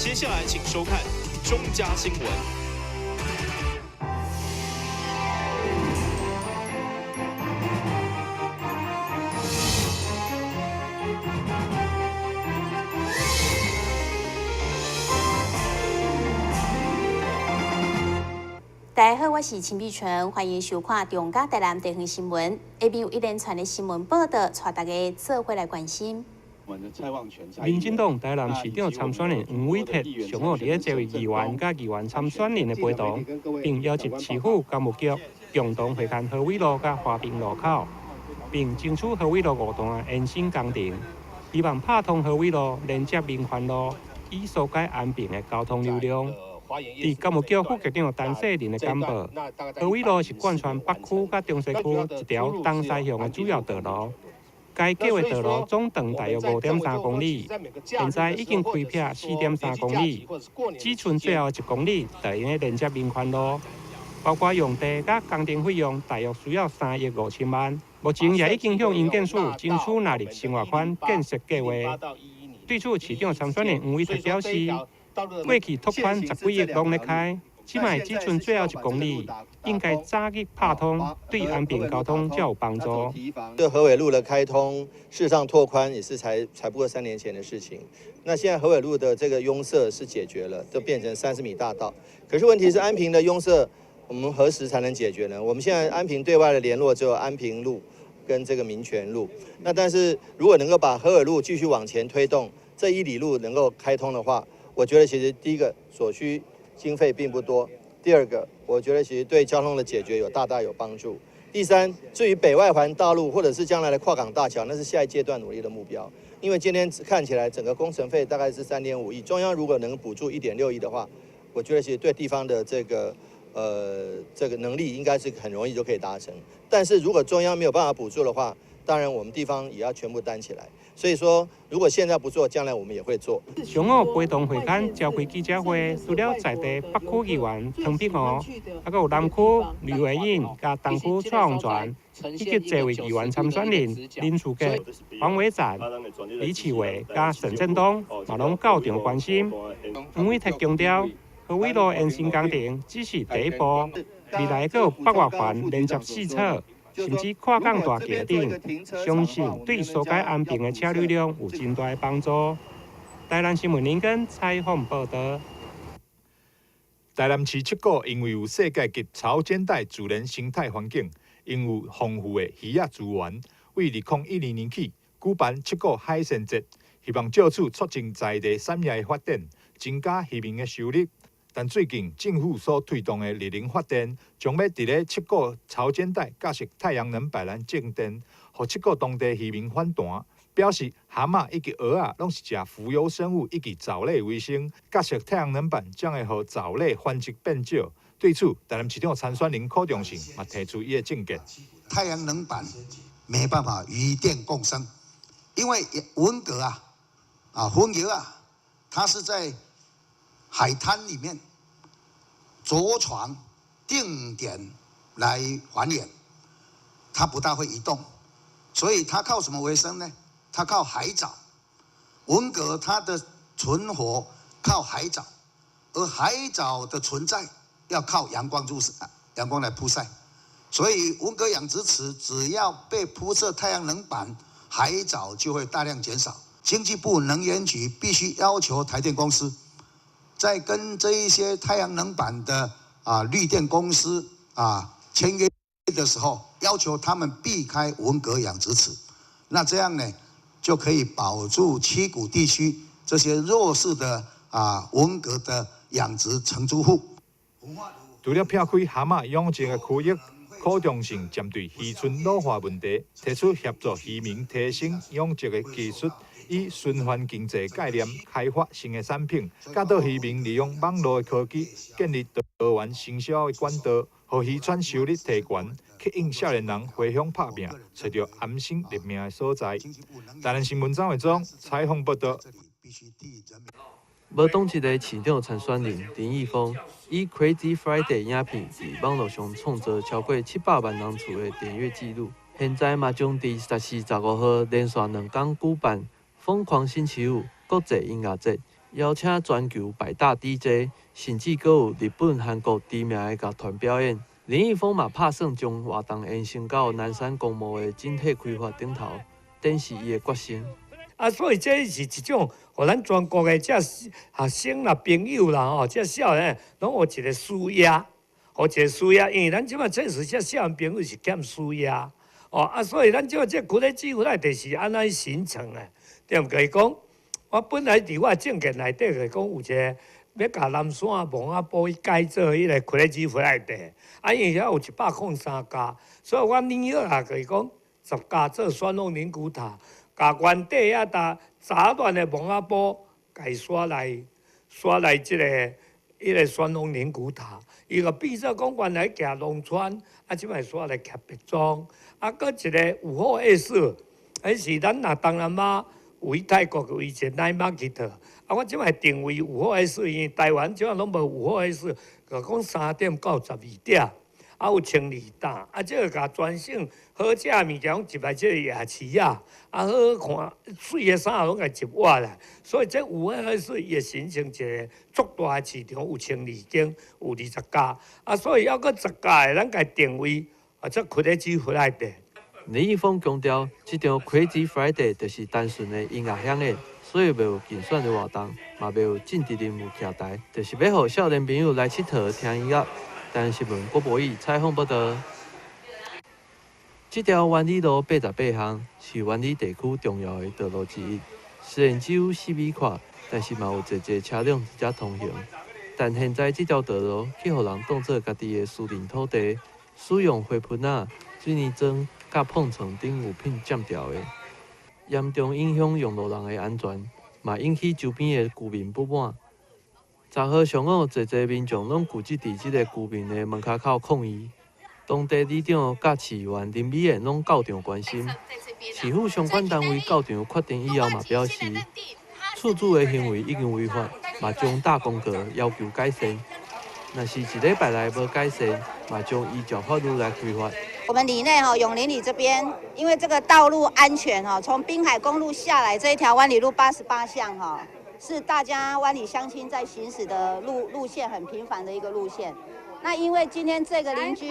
接下来请收看中嘉新闻。大家好，我是陈碧纯，欢迎收看中嘉台南地方新闻。下面有一连串的新闻报道，带大家做回来关心。民进党台南市长参选人黄伟哲上午伫接位议员甲议员参选人的陪同，并邀集市府干务局共同会勘河尾路甲和平路口，并争取河尾路5段延伸工程，希望拍通河尾路连接民权路，以疏解安平的交通流量。伫干务局副局长陈世仁的简报，河尾路是贯穿北区甲中西区一条东西向的主要道路。该计划道路总长大约5.3公里，现在已经开辟4.3公里，只剩最后1公里就用连接民权路，包括用地甲工程费用大约需要3亿5千万。目前也已经向营建署争取纳入生活圈建设计划。对此，市长参选人黄伟哲表示，过去拓宽10几亿拢咧开，即卖只剩最后1公里，应该早日拍通，对安平交通较有帮助。这河尾路的开通，事实上拓宽也是才不过3年前的事情。那现在河尾路的这个拥塞是解决了，就变成30米大道。可是问题是安平的拥塞，我们何时才能解决呢？我们现在安平对外的联络只有安平路跟这个民权路。那但是如果能够把河尾路继续往前推动，这1里路能够开通的话，我觉得其实第一个所需经费并不多，第二个我觉得其实对交通的解决大大有帮助。第三，至于北外环道路或者是将来的跨港大桥，那是下一阶段努力的目标。因为今天看起来整个工程费大概是3.5亿，中央如果能补助1.6亿的话，我觉得其实对地方的这个能力应该是很容易就可以达成。但是如果中央没有办法补助的话，当然我们地方也要全部担起来。所以说，如果现在不做，将来我们也会做。上午陪同会勘召开记者会，除了在地北区议员汤碧湖，还有南区吕维颖、甲东区蔡宏全，以及多位议员参选人林书杰、黄伟赞、李启伟、甲沈振东，嘛拢到场关心。黄伟哲强调，河尾路延伸工程只是第一步，未来还有北外环连接4侧。甚至跨港大桥顶，相信对疏解安平的车流量有真大的帮助。台南新闻林根采访报道。台南市七股因为有世界级潮间带自然生态环境，拥有丰富的鱼仔资源，为2012年起举办七股海鲜节，希望借此促进在地产业的发展，增加渔民的收入。但最近政府所推动的绿能发电，将要伫咧七股潮间带架设太阳能摆篮种电，互七股当地渔民反弹，表示蛤蟆以及蚵仔拢是食浮游生物以及藻类为生，架设太阳能板将会互藻类繁殖变少。对此，台南市长参选人柯忠信嘛提出伊的政见：太阳能板没办法与电共生，因为文革风油它是在海滩里面着床定点来还原，它不大会移动，所以它靠什么为生呢？它靠海藻。文革它的存活靠海藻，而海藻的存在要靠阳光来曝晒，所以文革养殖池只要被铺设太阳能板，海藻就会大量减少。经济部能源局必须要求台电公司，在跟这一些太阳能板的绿电公司签约的时候，要求他们避开文革养殖池，那这样呢，就可以保住七股地区这些弱势的文革的养殖承租户。除了撇开蛤蟆养殖的区域，柯忠信针对渔村老化问题，提出协助渔民提升养殖的技术。以循环经济概念开发新的产品，教导渔民利用网络的科技，建立多元行销的管道，让渔船收入提悬，吸引少年人回乡打拼，找到安心立命的所在。台南新闻张伟忠采访报道。无党籍的市长参选人林义峰以 Crazy Friday 影片在网络上创造超过700万人次的点阅记录，现在嘛将伫14、15号连续2天举办疯狂星期五国际音乐节，邀请全球百大 DJ， 甚至阁有日本、韩国知名的乐团表演。林奕峰嘛拍算将活动延伸到南山公墓的整体开发顶头，展示伊的决心。所以这是一种，互咱全国的这学生啦、朋友啦吼，这少年拢有一个舒压，有一个舒压，因为咱即马确实这少年朋友是欠舒压，所以咱即马这群咧指挥内底是安尼形成的，对毋可以讲？我本来伫我政见内底来讲有一个要甲南山蒙阿波改做迄个群咧指挥内底，因为遐有103家，所以我拟好啊，就是讲10家做宣龙灵骨塔。甲原地遐搭杂乱的蒙阿波，家刷来即个迄个宣龙灵骨塔，伊个变做讲原来行农村，即摆刷来徛别庄，搁一个有好意思，迄是咱若东南亚为泰国为一个 night market，我即摆定位有好意思，因为台湾即摆拢无有好意思，就讲3点到12点。有清理档，即个甲专省好食物件入来即个夜市啊，好看水的衫拢甲集活来，所以这有诶水会形成一个足大的市场，有12间，有20家，所以还阁10家的，咱甲定位这开咧指挥内底。林奕峰强调，这场 Crazy Friday 就是单纯的音乐响应，所以袂有竞选的活动，嘛袂有政治人物徛台，就是要互少年朋友来佚佗听音乐。但新闻郭博义采访报道，这条湾里路88巷是湾里地区重要的道路之一。虽然只有4米宽，但是嘛有侪侪车辆直接通行。但现在这条道路去互人当作家己的私人土地，使用花盆仔、水泥砖、甲碰床等物品占掉的，严重影响用路人的安全，嘛引起周边的居民不满。10号上午，侪民众拢聚集伫即个居民的门口抗议。当地里长甲市员林美燕拢到场关心。市府相关单位到场确定以后，嘛表示，厝主的行为已经违法，嘛将大公告要求改善。若是1礼拜内无改善，嘛将依照法律来规划。我们里内永林里这边，因为这个道路安全从滨海公路下来这一条湾里路88巷是大家湾里乡亲在行驶的路线很频繁的一个路线。那因为今天这个邻居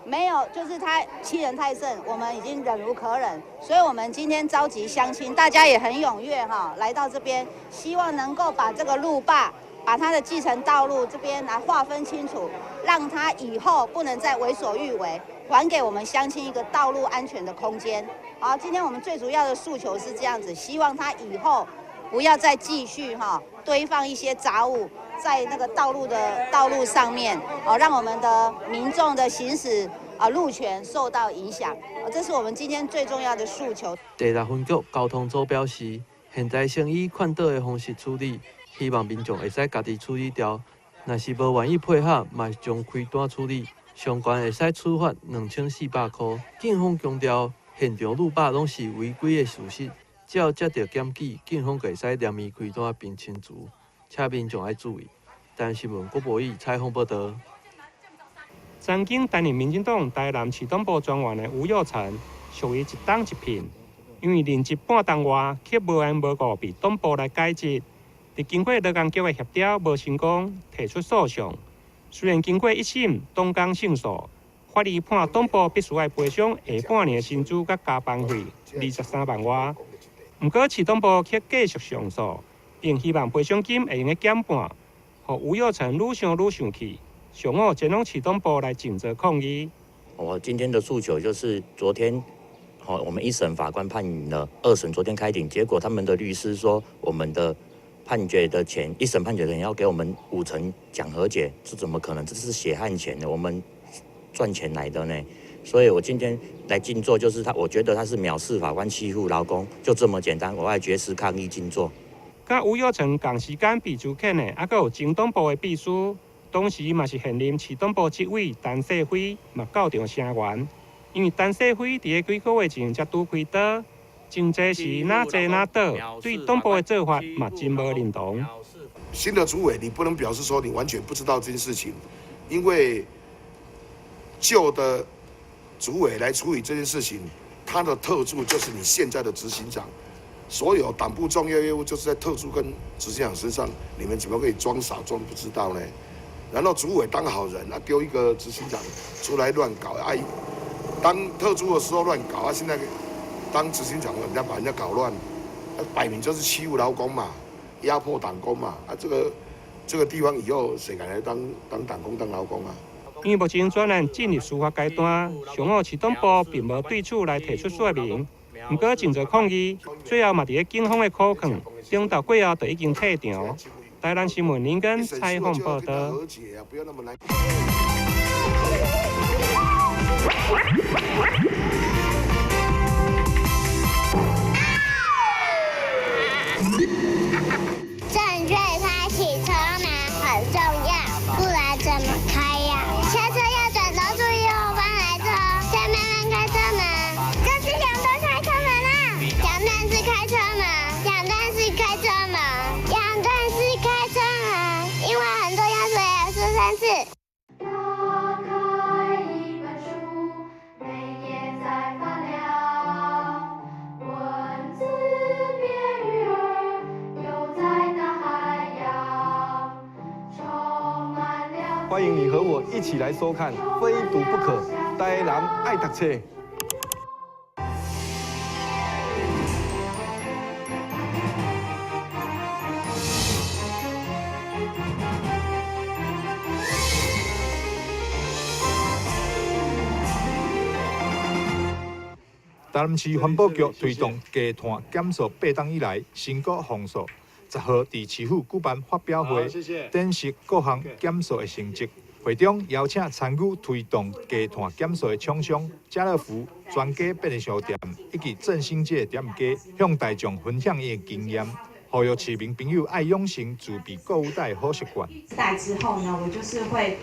没有，就是他欺人太甚，我们已经忍无可忍，所以我们今天召集乡亲，大家也很踊跃来到这边，希望能够把这个路霸，把它的继承道路这边来划分清楚，让它以后不能再为所欲为，还给我们乡亲一个道路安全的空间。好，今天我们最主要的诉求是这样子，希望它以后不要再继续堆放一些杂物在那个道路上面，让我们的民众的行驶路权受到影响。这是我们今天最重要的诉求。第6分局交通组表示，现在先以劝导的方式处理，希望民众会使家己处理掉。若是无愿意配合，嘛将开单处理，相关会使处罚2400块。警方强调，现场路霸拢是违规的事实。只要接到检举，警方就会使连伊开单并清除，请民众要注意。但新闻郭博义采访报道。曾经担任民进党台南市党部专员的吴佑成，属于一党一聘，因为任职半冬外，却无缘无故被党部来解职。伫经过劳工局的协调无成功，提出诉讼。虽然经过1审，党工胜诉，法院判党部必须要赔偿下半年的薪资甲加班费23万外。不过，市党部却继续上诉，并希望赔偿金会用减半，让吴佑成愈想愈生气。上午前往市党部来尽责抗议。我今天的诉求就是昨天，我们1审法官判赢了，2审昨天开庭，结果他们的律师说我们的判决的钱，1审判决的钱要给我们5成讲和解，这怎么可能？这是血汗钱的，我们赚钱来的呢。所以我今天来静坐，就是我觉得他是藐视法官、欺负劳工，就这么简单。我要绝食抗议静坐。甲吴佑成同时间被拘检的，还有前党部的秘书，当时嘛是现任市党部执委陈世辉，嘛到场声援。因为陈世辉伫个几个月前才拄开刀，真济是哪坐哪倒，对党部的做法嘛真无认同。新的主委，你不能表示说你完全不知道这件事情，因为旧的主委来处理这件事情，他的特助就是你现在的执行长，所有党部重要业务就是在特助跟执行长身上，你们怎么可以装傻装不知道呢？然后主委当好人，丢一个执行长出来乱搞，当特助的时候乱搞，现在当执行长人家把人家搞乱，摆明就是欺负劳工嘛，压迫党工嘛，这个地方以后谁敢来当党工当劳工啊？因为目前专案进入司法阶段，上午市党部并无对此来提出说明。不过真侪抗议，最后嘛伫警方的考劝，中昼过后就已经退场。台南新闻林根采访报道。正确开启车门很重要，不然怎么开呀？下车要转头注意后方来车，再慢慢开车门。这是两段开车门啦，两段是开车门，两段是开车门，两段是开车门，因为很多要说也是3次。打开一本书，每页在发亮，文字变鱼儿，游在大海洋，充满了。欢迎你和我一起来收看《非读不可》，台南爱读册。台南市环保局推动加碳减塑8档以来，成果丰硕。10号伫市府举办发表会，展示各项减塑的成绩。会中邀请参与推动加碳减塑的厂商、家乐福、全家便利商店以及振兴街店家，向大众分享伊的经验，呼吁市民朋友爱养成自备购物袋好习惯。袋之后呢，我就是会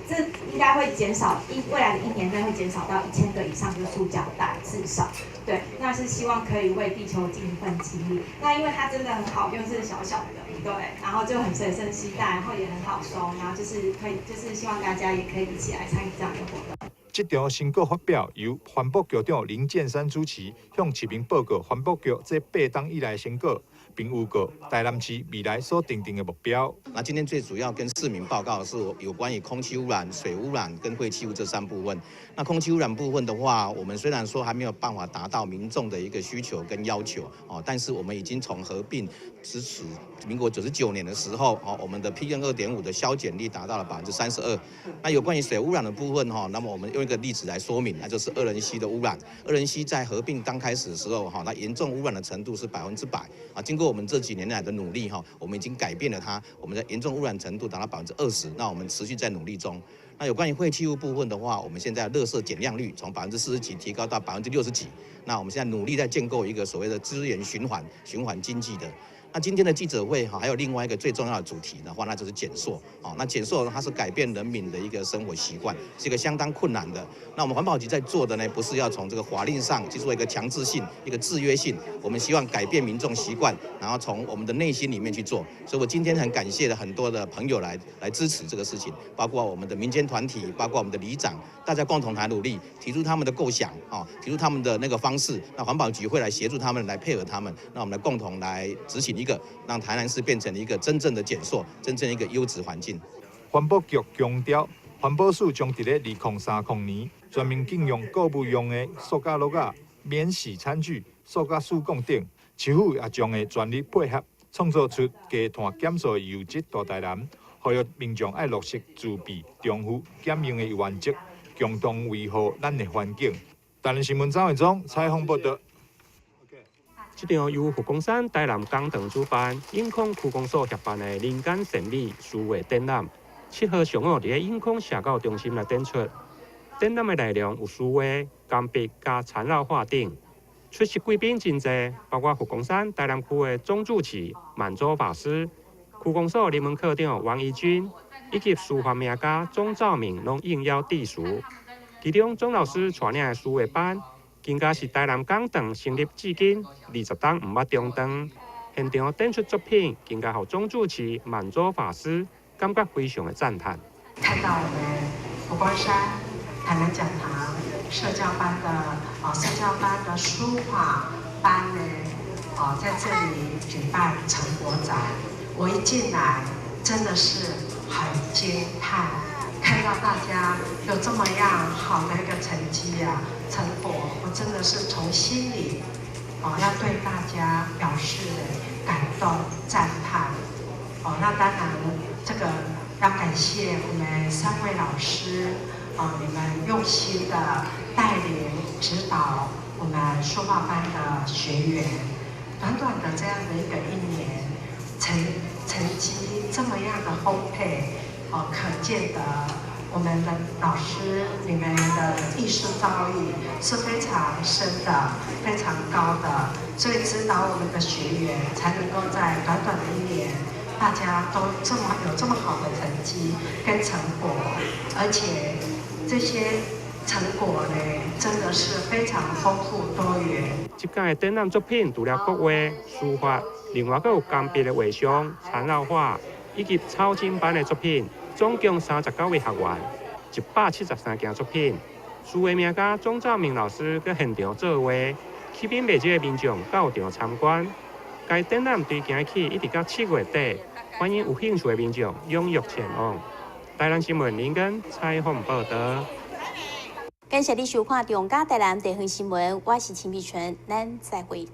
这应该会减少，未来的1年内会减少到1000个以上的塑胶袋，至少。对，那是希望可以为地球尽一份心力。那因为它真的很好用，是小小的，对，然后就很随身携带，然后也很好收，然后就是可以，就是希望大家也可以一起来参与这样的活动。这场成果发表由环保局长林建山主持，向市民报告环保局这8档以来的成果，并预告台南市未来所定定的目标。那今天最主要跟市民报告的是有关于空气污染、水污染跟废弃物这3部分。那空气污染部分的话，我们虽然说还没有办法达到民众的一个需求跟要求哦，但是我们已经从合并支持民国99年的时候哦，我们的 PM2.5 的消减率达到了32%。那有关于水污染的部分哈，那么我们用一个例子来说明，那就是2人溪的污染。2人溪在合并刚开始的时候哈，它严重污染的程度是100%啊。经过我们这几年来的努力哈，我们已经改变了它，我们的严重污染程度达到20%。那我们持续在努力中。那有关于废弃物部分的话，我们现在垃圾减量率从40%几提高到60%几。那我们现在努力在建构一个所谓的资源循环经济的。那今天的记者会还有另外一个最重要的主题的话，那就是减塑。那减塑它是改变人民的一个生活习惯，是一个相当困难的。那我们环保局在做的呢，不是要从这个法令上去做一个强制性、一个制约性，我们希望改变民众习惯，然后从我们的内心里面去做。所以我今天很感谢了很多的朋友来支持这个事情，包括我们的民间团体，包括我们的里长，大家共同来努力，提出他们的构想，提出他们的那个方式。那环保局会来协助他们，来配合他们，那我们来共同来执行一个，让台南市变成一个真正的减塑，真正一个优质环境。环保局强调，环保署将伫咧2030年全面禁用购物用的塑胶盒仔、免洗餐具、塑胶树管等。市府也将会全力配合，创造出加碳减塑的优质大台南，呼吁民众爱落实自备、重复、减用的原则，共同维护咱的环境。台南新闻张伟忠采访报道。这场由佛光山台南工厂主办、永康区公所协办的人间神美书画展览，7号上午伫永康社教中心来展出。展览的内容有书画、钢笔加缠绕画等。出席贵宾真侪，包括佛光山台南区的钟柱奇、满洲法师、区公所人文科长王义军，以及书法名家钟兆明，拢应邀致辞。其中，钟老师带领的书画班。更加是台南工厂成立至今20档毋捌中长，现场展出作品，更加互钟柱奇、满洲法师感觉非常的赞叹。看到我们佛光山台南讲堂社教班的书画班呢，在这里举办成果展，我一进来真的是很惊叹，看到大家有这么样好的一个成绩啊，成果，我真的是从心里要对大家表示感动赞叹。那当然这个要感谢我们3位老师，你们用心的带领指导我们书画班的学员，短短的这样的一个1年，成绩这么样的丰沛，可见的我们的老师你们的艺术造诣是非常深的、非常高的，所以指导我们的学员才能够在短短的1年，大家都有这么好的成绩跟成果，而且这些成果呢，真的是非常丰富多元。这届的展览作品除了国画、书法，另外还有钢笔的画像、缠绕画以及草金班的作品，总共39位学员，173件作品。数位名家钟兆明老师在现场作画，吸引未少的民众到场参观。该展览从今起一直到7月底，欢迎有兴趣的民众踊跃前往。台南新闻林根采访报道。感谢你收看中嘉台南地方新闻，我是秦碧纯，咱再会。